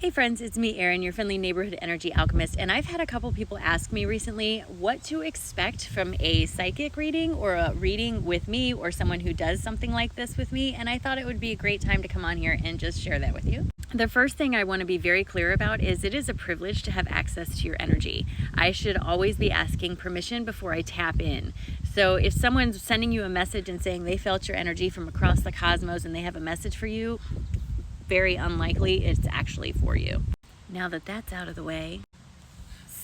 Hey friends, it's me, Erin, your friendly neighborhood energy alchemist, and I've had a couple people ask me recently what to expect from a psychic reading or a reading with me or someone who does something like this with me, and I thought it would be a great time to come on here and just share that with you. The first thing I want to be very clear about is it is a privilege to have access to your energy. I should always be asking permission before I tap in. So if someone's sending you a message and saying they felt your energy from across the cosmos and they have a message for you, very unlikely it's actually for you. Now that that's out of the way,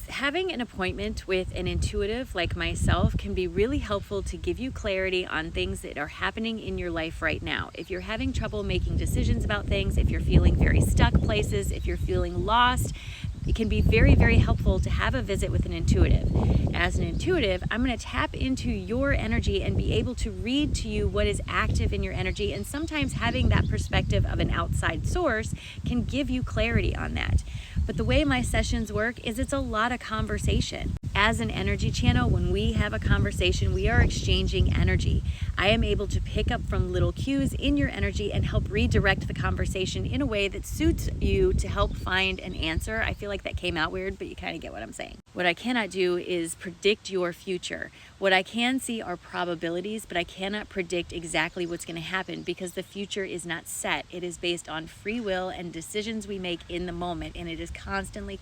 having an appointment with an intuitive like myself can be really helpful to give you clarity on things that are happening in your life right now. If you're having trouble making decisions about things, if you're feeling very stuck places, if you're feeling lost, it can be very, very helpful to have a visit with an intuitive. As an intuitive, I'm going to tap into your energy and be able to read to you what is active in your energy. And sometimes having that perspective of an outside source can give you clarity on that. But the way my sessions work is it's a lot of conversation. As an energy channel, when we have a conversation, we are exchanging energy. I am able to pick up from little cues in your energy and help redirect the conversation in a way that suits you to help find an answer. I feel like that came out weird, but you kind of get what I'm saying. What I cannot do is predict your future. What I can see are probabilities, but I cannot predict exactly what's going to happen because the future is not set. It is based on free will and decisions we make in the moment, and it is constantly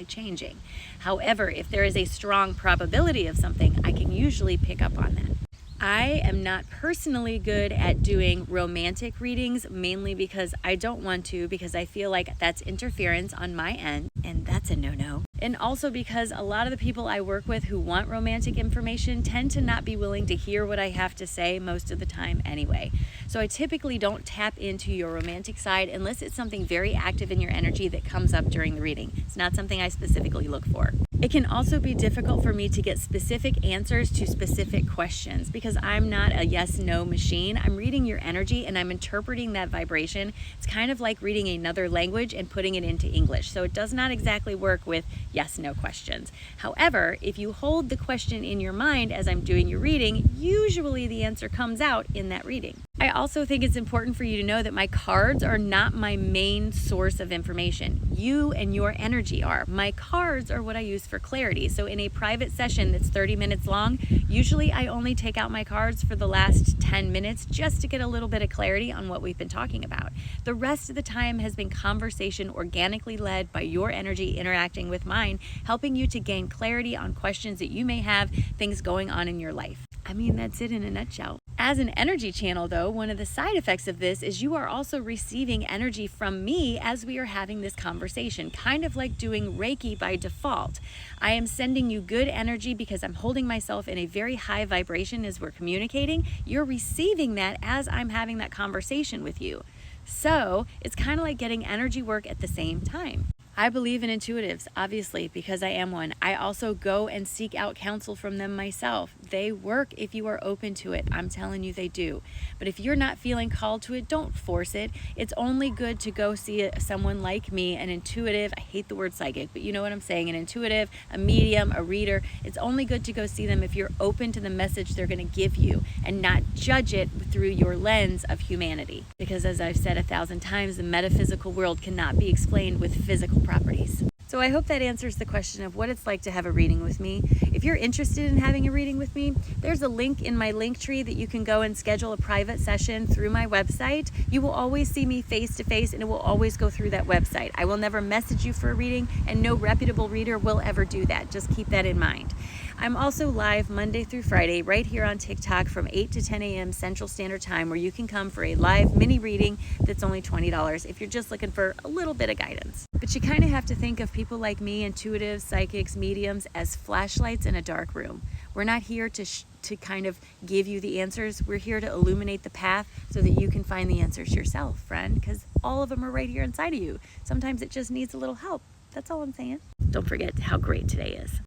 changing. However, if there is a strong probability of something, I can usually pick up on that. I am not personally good at doing romantic readings, mainly because I don't want to, because I feel like that's interference on my end, and that's a no-no. And also because a lot of the people I work with who want romantic information tend to not be willing to hear what I have to say most of the time anyway. So I typically don't tap into your romantic side unless it's something very active in your energy that comes up during the reading. It's not something I specifically look for. It can also be difficult for me to get specific answers to specific questions because I'm not a yes-no machine. I'm reading your energy and I'm interpreting that vibration. It's kind of like reading another language and putting it into English. So it does not exactly work with yes-no questions. However, if you hold the question in your mind as I'm doing your reading, usually the answer comes out in that reading. I also think it's important for you to know that my cards are not my main source of information. You and your energy are. My cards are what I use for clarity. So in a private session that's 30 minutes long, usually I only take out my cards for the last 10 minutes just to get a little bit of clarity on what we've been talking about. The rest of the time has been conversation organically led by your energy interacting with mine, helping you to gain clarity on questions that you may have, things going on in your life. I mean, that's it in a nutshell. As an energy channel, though, one of the side effects of this is you are also receiving energy from me as we are having this conversation, kind of like doing Reiki by default. I am sending you good energy because I'm holding myself in a very high vibration as we're communicating. You're receiving that as I'm having that conversation with you. So it's kind of like getting energy work at the same time. I believe in intuitives, obviously, because I am one. I also go and seek out counsel from them myself. They work if you are open to it. I'm telling you they do. But if you're not feeling called to it, don't force it. It's only good to go see someone like me, an intuitive. I hate the word psychic, but you know what I'm saying. An intuitive, a medium, a reader. It's only good to go see them if you're open to the message they're going to give you and not judge it through your lens of humanity. Because as I've said 1,000 times, the metaphysical world cannot be explained with physical properties. So I hope that answers the question of what it's like to have a reading with me. If you're interested in having a reading with me, there's a link in my link tree that you can go and schedule a private session through my website. You will always see me face to face and it will always go through that website. I will never message you for a reading and no reputable reader will ever do that. Just keep that in mind. I'm also live Monday through Friday right here on TikTok from 8 to 10 a.m. Central Standard Time where you can come for a live mini reading that's only $20 if you're just looking for a little bit of guidance. But you kind of have to think of people like me, intuitives, psychics, mediums, as flashlights in a dark room. We're not here to kind of give you the answers. We're here to illuminate the path so that you can find the answers yourself, friend, because all of them are right here inside of you. Sometimes it just needs a little help. That's all I'm saying. Don't forget how great today is.